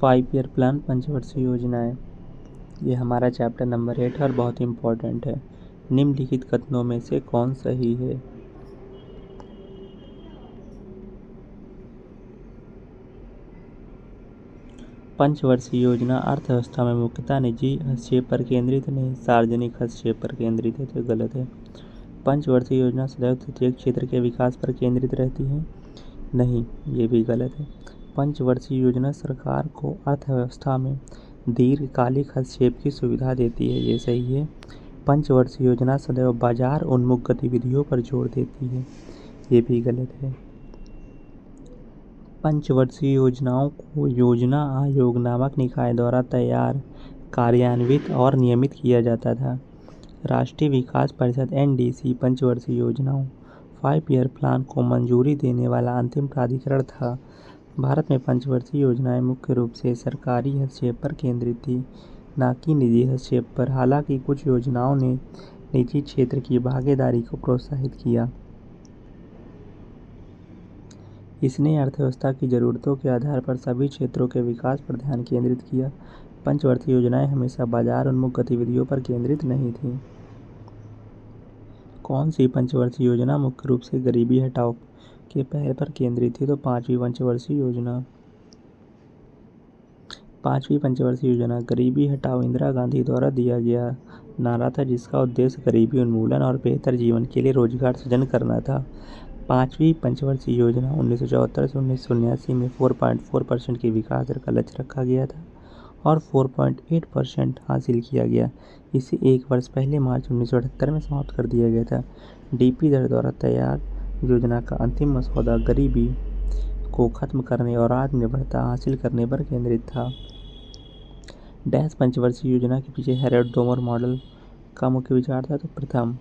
5 year plan पंचवर्षीय योजनाएं। ये हमारा चैप्टर नंबर 8 है और बहुत ही इम्पोर्टेंट है। निम्नलिखित कथनों में से कौन सही है? पंचवर्षीय योजना अर्थव्यवस्था में मुख्यतः निजी हस्तक्षेप पर केंद्रित नहीं, सार्वजनिक हस्तक्षेप पर केंद्रित है, तो गलत है। पंचवर्षीय योजना सदैव तृतीय क्षेत्र के विकास पर केंद्रित रहती है, नहीं, ये भी गलत है। पंचवर्षीय योजना सरकार को अर्थव्यवस्था में दीर्घकालिक हस्तक्षेप की सुविधा देती है, ये सही है। पंचवर्षीय योजना सदैव बाजार उन्मुख गतिविधियों पर जोर देती है, ये भी गलत है। पंचवर्षीय योजनाओं को योजना आयोग नामक निकाय द्वारा तैयार, कार्यान्वित और नियमित किया जाता था। राष्ट्रीय विकास परिषद (NDC) पंचवर्षीय योजनाओं 5 ईयर प्लान को मंजूरी देने वाला अंतिम प्राधिकरण था। भारत में पंचवर्षीय योजनाएं मुख्य रूप से सरकारी हस्तक्षेप पर केंद्रित थी, न कि निजी हस्तक्षेप पर। हालांकि कुछ योजनाओं ने निजी क्षेत्र की भागीदारी को प्रोत्साहित किया। इसने अर्थव्यवस्था की जरूरतों के आधार पर सभी क्षेत्रों के विकास पर ध्यान केंद्रित किया। पंचवर्षीय योजनाएं हमेशा बाजार उन्मुख गतिविधियों पर केंद्रित नहीं थीं। कौन सी पंचवर्षीय योजना मुख्य रूप से गरीबी हटाओ के पहल पर केंद्रित थी? तो पांचवी पंचवर्षीय योजना गरीबी हटाओ इंदिरा गांधी द्वारा दिया गया नारा था, जिसका उद्देश्य गरीबी उन्मूलन और बेहतर जीवन के लिए रोजगार सृजन करना था। पांचवी पंचवर्षीय योजना 1974 से 1979 में 4.4% की विकास दर का लक्ष्य रखा गया था और 4.8% हासिल किया गया। इसे एक वर्ष पहले मार्च 1978 में समाप्त कर दिया गया था। DP दर द्वारा तैयार योजना का अंतिम मसौदा गरीबी को खत्म करने और आत्मनिर्भरता हासिल करने पर केंद्रित था। डैश पंचवर्षीय योजना के पीछे हैरोल्ड डोमर मॉडल का मुख्य विचार था। तो प्रथम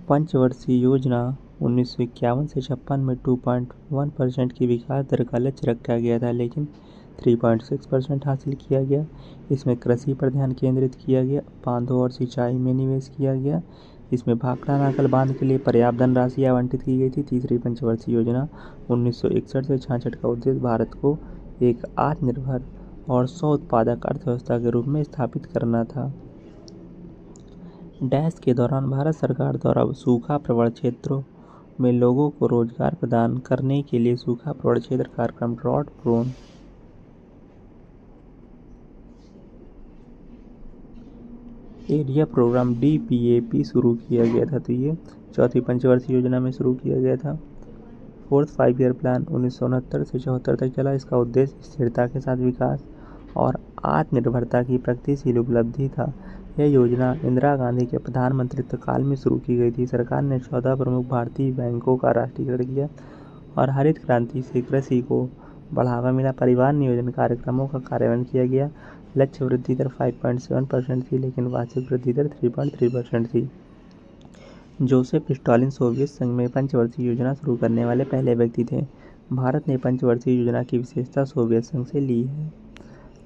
पंचवर्षीय योजना 1951 से 56 में 2.1% की विकास दर का लक्ष्य रखा गया था, लेकिन 3.6% हासिल किया गया। इसमें कृषि पर ध्यान केंद्रित किया गया, बांधों और सिंचाई में निवेश किया गया। इसमें भाखड़ा नागल बांध के लिए पर्याप्त धनराशि आवंटित की गई थी। तीसरी पंचवर्षीय योजना 1961 से 66 का उद्देश्य भारत को एक आत्मनिर्भर और स्व-उत्पादक अर्थव्यवस्था के रूप में स्थापित करना था। डैश के दौरान भारत सरकार द्वारा सूखा प्रवण क्षेत्रों में लोगों को रोजगार प्रदान करने के लिए सूखा प्रवण क्षेत्र कार्यक्रम drought prone area programme DPAP शुरू किया गया था। तो ये चौथी पंचवर्षीय योजना में शुरू किया गया था। फोर्थ 5 ईयर प्लान 1969 से 74 तक चला। इसका उद्देश्य स्थिरता के साथ विकास और आत्मनिर्भरता की प्रगतिशील उपलब्धि था। यह योजना इंदिरा गांधी के प्रधानमंत्रित्व काल में शुरू की गई थी। सरकार ने 14 प्रमुख भारतीय बैंकों का राष्ट्रीयकरण किया और हरित क्रांति से कृषि को बढ़ावा मिला। परिवार नियोजन कार्यक्रमों का कार्यान्वयन किया गया। लक्ष्य वृद्धि दर 5.7% थी, लेकिन वार्षिक वृद्धि दर 3.3% थी। जोसेफ स्टालिन सोवियत संघ में पंचवर्षीय योजना शुरू करने वाले पहले व्यक्ति थे। भारत ने पंचवर्षीय योजना की विशेषता सोवियत संघ से ली है।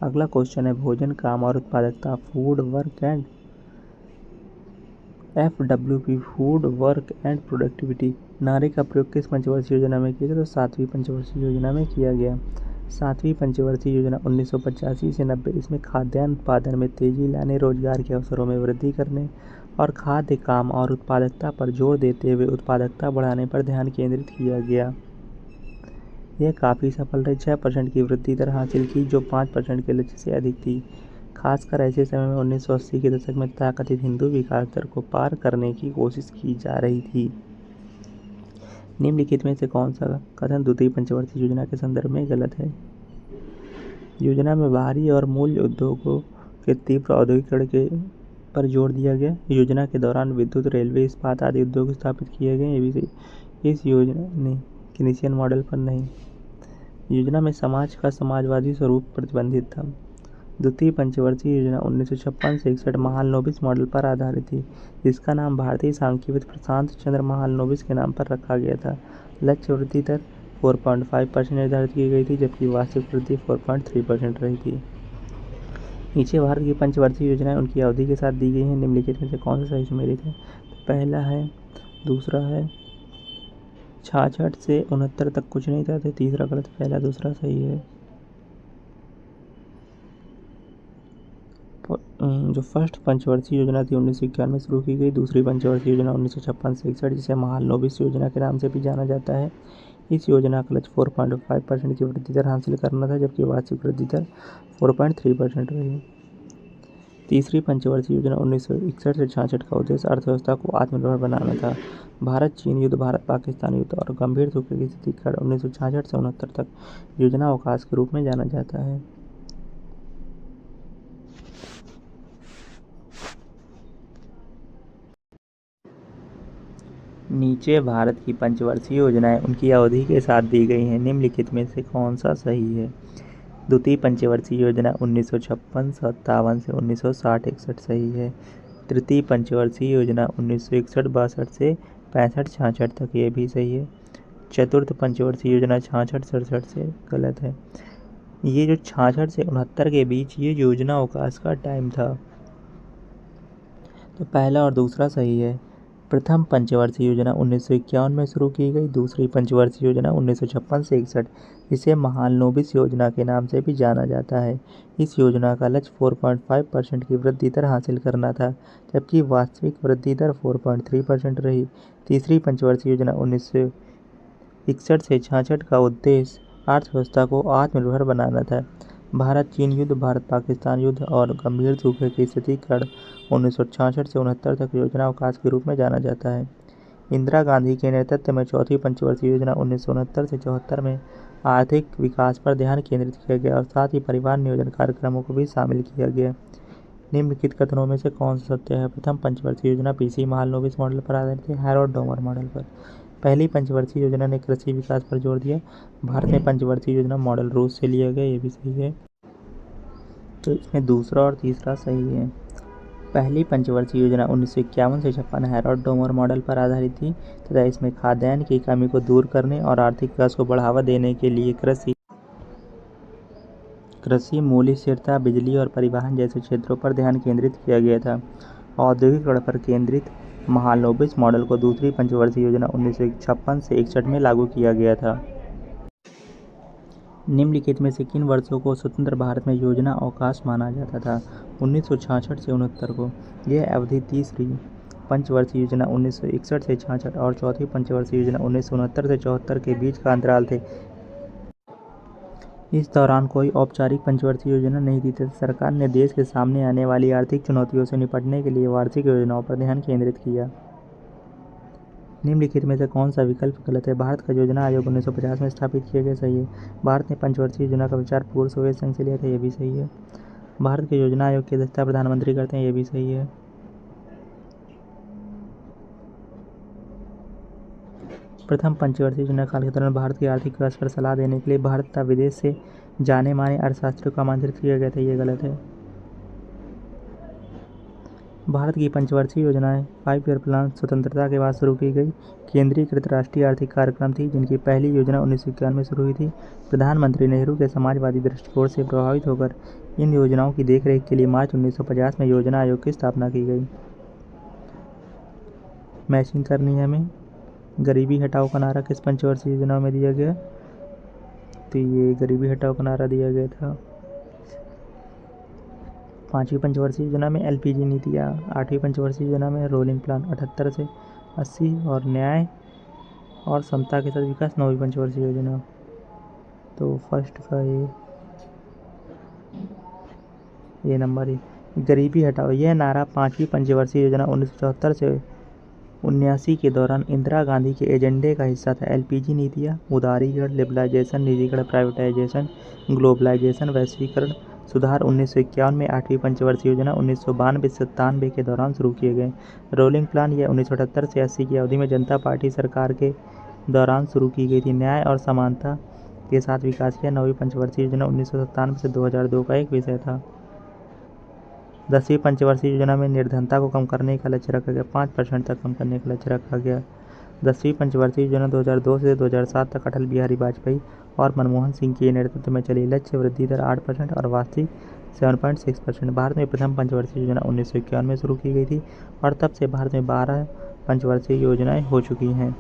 अगला क्वेश्चन है भोजन, काम और उत्पादकता, food work and FWP, food work and productivity. नारे का प्रयोग किस पंचवर्षीय योजना में किया गया? तो सातवीं पंचवर्षीय योजना में किया गया। सातवीं पंचवर्षीय योजना 1985 से 90। इसमें खाद्यान्न उत्पादन में तेजी लाने, रोजगार के अवसरों में वृद्धि करने और खाद्य, काम और उत्पादकता पर जोर देते हुए उत्पादकता बढ़ाने पर ध्यान केंद्रित किया गया। यह काफ़ी सफल रही। 6% की वृद्धि दर हासिल की, जो 5% के लक्ष्य से अधिक थी। खासकर ऐसे समय में 1980 के दशक में तथाकथित हिंदू विकास दर को पार करने की कोशिश की जा रही थी। निम्नलिखित में से कौन सा कथन द्वितीय पंचवर्षीय योजना के संदर्भ में गलत है? योजना में बाहरी और मूल्य उद्योगों के तीव्र औद्योगिकरण के पर जोर दिया गया। योजना के दौरान विद्युत, रेलवे, इस्पात आदि उद्योग स्थापित किए गए। ये भी सही। इस योजना ने कीनेसियन मॉडल पर नहीं। योजना में समाज का समाजवादी स्वरूप प्रतिबंधित था। द्वितीय पंचवर्षीय योजना 1956 से 61 महालनोबिस मॉडल पर आधारित थी, जिसका नाम भारतीय सांख्यिकी प्रशांत चंद्र महालनोबिस के नाम पर रखा गया था। लक्ष्य वृद्धि दर 4.5% निर्धारित की गई थी, जबकि वार्षिक वृद्धि 4.3% रही थी। नीचे भारत की पंचवर्षीय योजनाएं उनकी अवधि के साथ दी गई हैं। निम्नलिखित में से कौन सा सही सुमेलित है? तो पहला है, दूसरा है 66 से 69 तक कुछ नहीं था। तो तीसरा गलत, पहला दूसरा सही है। जो फर्स्ट पंचवर्षीय योजना थी 1951 में शुरू की गई। दूसरी पंचवर्षीय योजना 1956 से 61, जिसे महालनोबिस योजना के नाम से भी जाना जाता है। इस योजना का लक्ष्य 4.5% की वृद्धि दर हासिल करना था, जबकि वार्षिक वृद्धि दर 4.3% रही। तीसरी पंचवर्षीय योजना 1961 से 66 का उद्देश्य अर्थव्यवस्था को आत्मनिर्भर बनाना था। भारत चीन युद्ध, भारत पाकिस्तान युद्ध और गंभीर सूखे की स्थिति के कारण 1966 से 69 तक योजना अवकाश के रूप में जाना जाता है। नीचे भारत की पंचवर्षीय योजनाएं उनकी अवधि के साथ दी गई हैं। निम्नलिखित में से कौन सा सही है? द्वितीय पंचवर्षीय योजना 1956-57 से 1960-61 सही है। तृतीय पंचवर्षीय योजना 1961-62 से 65-66 तक, ये भी सही है। चतुर्थ पंचवर्षीय योजना 66-67 से गलत है। ये जो 66 से 69 के बीच ये योजना अवकाश का टाइम था, तो पहला और दूसरा सही है। प्रथम पंचवर्षीय योजना 1951 में शुरू की गई। दूसरी पंचवर्षीय योजना 1956 से 61, इसे महालनोबिस योजना के नाम से भी जाना जाता है। इस योजना का लक्ष्य 4.5% की वृद्धि दर हासिल करना था, जबकि वास्तविक वृद्धि दर 4.3% रही। तीसरी पंचवर्षीय योजना 1961 से 66 का उद्देश्य अर्थव्यवस्था को आत्मनिर्भर बनाना था। भारत चीन युद्ध, भारत पाकिस्तान युद्ध और गंभीर सूखे की स्थिति के कारण 1966 से 69 तक योजना अवकाश के रूप में जाना जाता है। इंदिरा गांधी के नेतृत्व में चौथी पंचवर्षीय योजना 1969 से 74 में आर्थिक विकास पर ध्यान केंद्रित किया गया और साथ ही परिवार नियोजन कार्यक्रमों को भी शामिल किया गया। निम्नलिखित कथनों में से कौन सा सत्य है? प्रथम पंचवर्षीय योजना पीसी महालनोबिस मॉडल पर आधारित है, हैरोल्ड डोमर मॉडल पर। पहली पंचवर्षीय योजना ने कृषि विकास पर जोर दिया। भारत में पंचवर्षीय योजना मॉडल रूस से लिया गया, ये भी सही है। तो इसमें दूसरा और तीसरा सही है। पहली पंचवर्षीय योजना 1951 से 56 हैरोल्ड डोमर मॉडल पर आधारित थी तथा इसमें खाद्यान्न की कमी को दूर करने और आर्थिक विकास को बढ़ावा देने के लिए कृषि मूल्य स्थिरता, बिजली और परिवहन जैसे क्षेत्रों पर ध्यान केंद्रित किया गया था। औद्योगिकरण पर केंद्रित महालनोबिस मॉडल को दूसरी पंचवर्षीय योजना 1956 से 61 में लागू किया गया था। निम्नलिखित में से किन वर्षों को स्वतंत्र भारत में योजना अवकाश माना जाता था? 1966 से 69 को। यह अवधि तीसरी पंचवर्षीय योजना 1961 से 66 और चौथी पंचवर्षीय योजना 1969 से 74 के बीच का अंतराल थे। इस दौरान कोई औपचारिक पंचवर्षीय योजना नहीं थी तथा सरकार ने देश के सामने आने वाली आर्थिक चुनौतियों से निपटने के लिए वार्षिक योजनाओं पर ध्यान केंद्रित किया। निम्नलिखित में से कौन सा विकल्प गलत है? भारत का योजना आयोग 1950 में स्थापित किया गया, सही है। भारत ने पंचवर्षीय योजना का विचार पूर्व सोवियत संघ से लिया था, यह भी सही है। भारत के योजना आयोग की अध्यक्षता प्रधानमंत्री करते हैं, यह भी सही है। प्रथम पंचवर्षीय योजना काल के दौरान भारत के आर्थिक विकास पर सलाह देने के लिए भारत तथा विदेश से जाने माने अर्थशास्त्रियों को आमंत्रित किया गया था, ये गलत है। भारत की पंचवर्षीय योजनाएं 5 ईयर प्लान स्वतंत्रता के बाद शुरू की गई केंद्रीकृत राष्ट्रीय आर्थिक कार्यक्रम थी, जिनकी पहली योजना 1951 में शुरू हुई थी। प्रधानमंत्री नेहरू के समाजवादी दृष्टिकोण से प्रभावित होकर इन योजनाओं की देखरेख के लिए मार्च 1950 में योजना आयोग की स्थापना की गई। मैचिंग करनी है हमें। गरीबी हटाओ का नारा किस पंचवर्षीय योजना में दिया गया? तो ये गरीबी हटाओ का नारा दिया गया था 5वीं पंचवर्षीय योजना में। एलपीजी नीतियाँ 8वीं पंचवर्षीय योजना में। रोलिंग प्लान 78 से 80 और न्याय और समता के साथ विकास 9वीं पंचवर्षीय योजना। तो फर्स्ट का ये नंबर है। गरीबी हटाओ यह नारा 5वीं पंचवर्षीय योजना 1974 से 79 के दौरान इंदिरा गांधी के एजेंडे का हिस्सा था। एलपीजी नीतियाँ, उदारीकरण, लिबरलाइजेशन, निजीकरण, प्राइवेटाइजेशन, ग्लोबलाइजेशन, वैश्वीकरण सुधार 1951 में। 8वीं पंचवर्षीय योजना 1992 से 97 के दौरान शुरू किए गए। रोलिंग प्लान यह 1978 से 80 की अवधि में जनता पार्टी सरकार के दौरान शुरू की गई थी। न्याय और समानता के साथ विकास किया 9वीं पंचवर्षीय योजना 1997 से 2002 का एक विषय था। 10वीं पंचवर्षीय योजना में निर्धनता को कम करने का लक्ष्य रखा गया, 5% तक कम करने का लक्ष्य रखा गया। 10वीं पंचवर्षीय योजना 2002 से 2007 तक अटल बिहारी वाजपेयी और मनमोहन सिंह के नेतृत्व में चली। लक्ष्य वृद्धि दर 8% और वास्तविक 7.6%। भारत में प्रथम पंचवर्षीय योजना 1951 में शुरू की गई थी और तब से भारत में 12 पंचवर्षीय योजनाएं हो चुकी हैं।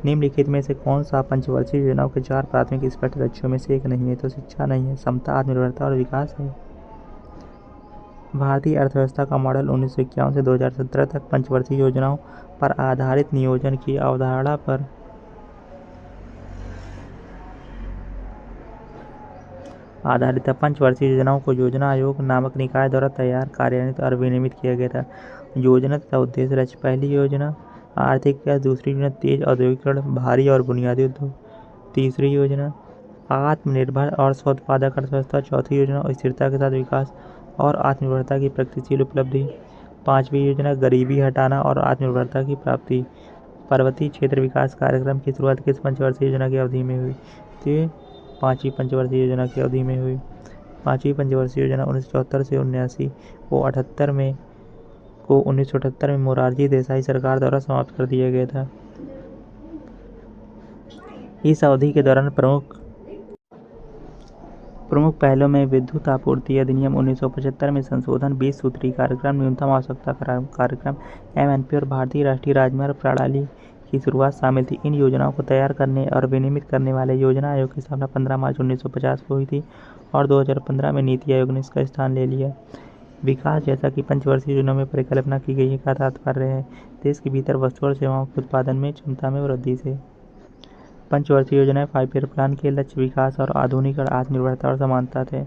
निम्नलिखित में से कौन सा पंचवर्षीय योजनाओं के 4 प्राथमिक स्पष्ट लक्ष्यों में से एक नहीं है? तो शिक्षा नहीं है, समता, आत्मनिर्भरता और विकास है। भारतीय अर्थव्यवस्था का मॉडल 1951 से 2017 तक पंचवर्षीय योजनाओं पर आधारित नियोजन की अवधारणा पर आधारित पंचवर्षीय योजनाओं को योजना आयोग नामक निकाय द्वारा तैयार, कार्यान्वित और विनियमित किया गया था। योजना तथा उद्देश्य लक्ष्य: पहली योजना आर्थिक विकास, दूसरी योजना तेज औद्योगिकरण, भारी और बुनियादी उद्योग, तीसरी योजना आत्मनिर्भर और स्वोत्पादक अर्थव्यवस्था, चौथी योजना स्थिरता के साथ विकास और आत्मनिर्भरता की प्रगतिशील उपलब्धि, पांचवी योजना गरीबी हटाना और आत्मनिर्भरता की प्राप्ति। पर्वतीय क्षेत्र विकास कार्यक्रम की शुरुआत किस पंचवर्षीय योजना की अवधि में हुई? तो पांचवी पंचवर्षीय योजना की अवधि में हुई। पांचवी पंचवर्षीय योजना 1974 से 1979 को 1978 में मोरारजी देसाई सरकार द्वारा समाप्त कर दिया गया था। इस अवधि के दौरान प्रमुख पहलों में विद्युत आपूर्ति अधिनियम 1975 में संशोधन, 20 सूत्री कार्यक्रम, न्यूनतम आवश्यकता कार्यक्रम, MNP और भारतीय राष्ट्रीय राजमार्ग प्रणाली की शुरुआत शामिल थी। इन योजनाओं को तैयार करने और विनियमित करने वाले योजना आयोग की स्थापना 15 मार्च 1950 को हुई थी और 2015 में नीति आयोग ने इसका स्थान ले लिया। विकास: जैसा कि पंचवर्षीय योजना में परिकल्पना की गई है का तात्पर्य है देश के भीतर वस्तु और सेवाओं के उत्पादन में क्षमता में वृद्धि से। पंचवर्षीय योजनाएं 5 ईयर प्लान के लक्ष्य विकास और आधुनिकीकरण, आत्मनिर्भरता और समानता थे।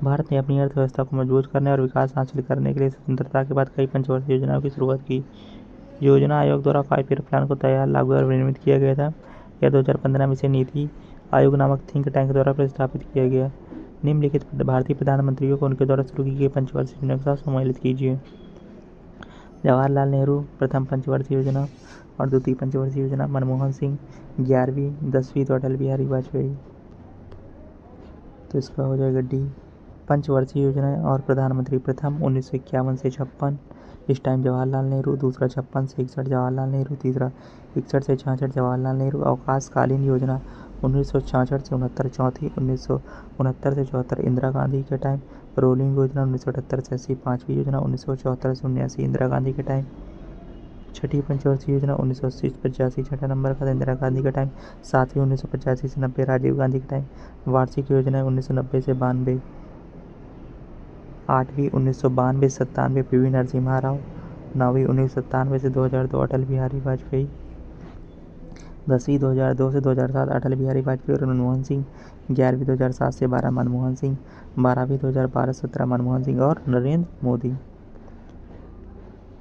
भारत ने अपनी अर्थव्यवस्था को मजबूत करने और विकास हासिल करने के लिए स्वतंत्रता के बाद कई पंचवर्षीय योजनाओं की शुरुआत की। योजना आयोग द्वारा 5 ईयर प्लान को तैयार, लागू और विनियमित किया गया था। यह 2015 में से नीति आयोग नामक थिंक टैंक द्वारा प्रतिष्ठापित किया गया। निम्नलिखित भारतीय प्रधानमंत्रियों को उनके द्वारा शुरू की गई पंचवर्षीय योजना के साथ सम्मिलित कीजिए। जवाहरलाल नेहरू प्रथम पंचवर्षीय योजना और द्वितीय पंचवर्षीय योजना, मनमोहन सिंह 11वीं, 10वीं तो अटल बिहारी वाजपेयी। तो इसका हो जाएगा डी। पंचवर्षीय योजनाएं और प्रधानमंत्री: प्रथम 1951 से 56 इस टाइम जवाहरलाल नेहरू, दूसरा 56 से 61 जवाहरलाल नेहरू, तीसरा 61 से 66 जवाहरलाल नेहरू। अवकाशकालीन योजना 1966 से 69, चौथी 1969 से 74 इंदिरा गांधी के टाइम। रोलिंग योजना 1978 से 80, पांचवी योजना 1974 से 79 इंदिरा गांधी के टाइम। छठी पंचवर्षीय योजना 1980 से 85 छठा नंबर का इंदिरा गांधी का टाइम। सातवीं 1985 से 90 राजीव गांधी का टाइम। वार्षिक योजना 1990 से 92। आठवीं 1992 से 97 PV नरसिम्हा राव। नौवीं 1997 से 2002 अटल बिहारी वाजपेयी। 10वीं 2002 से 2007 अटल बिहारी वाजपेयी और मनमोहन सिंह। 11वीं 2007 से 12 मनमोहन सिंह। 12वीं 2012 से 17 मनमोहन सिंह और नरेंद्र मोदी।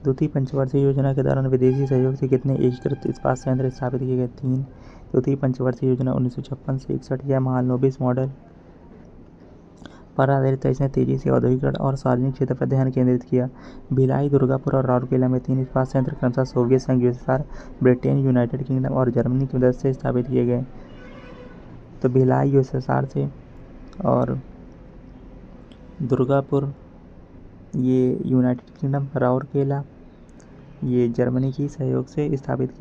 द्वितीय पंचवर्षीय योजना के दौरान विदेशी सहयोग से कितने एकीकृत इस्पात संयंत्र स्थापित किए गए? 3। द्वितीय पंचवर्षीय योजना 1956 से 61 या महालनोबिस मॉडल पर आधारित था। इसने तेजी से औद्योगिकरण और सार्वजनिक क्षेत्र पर ध्यान केंद्रित किया। भिलाई, दुर्गापुर और राउरकेला में 3 इस्पात संयंत्र क्रमशः सोवियत संघ, यूएसएसआर, ब्रिटेन, यूनाइटेड किंगडम और जर्मनी की मदद से स्थापित किए गए। तो भिलाई यूएसएसआर से और दुर्गापुर ये यूनाइटेड किंगडम, राउरकेला ये जर्मनी की सहयोग से स्थापित किया।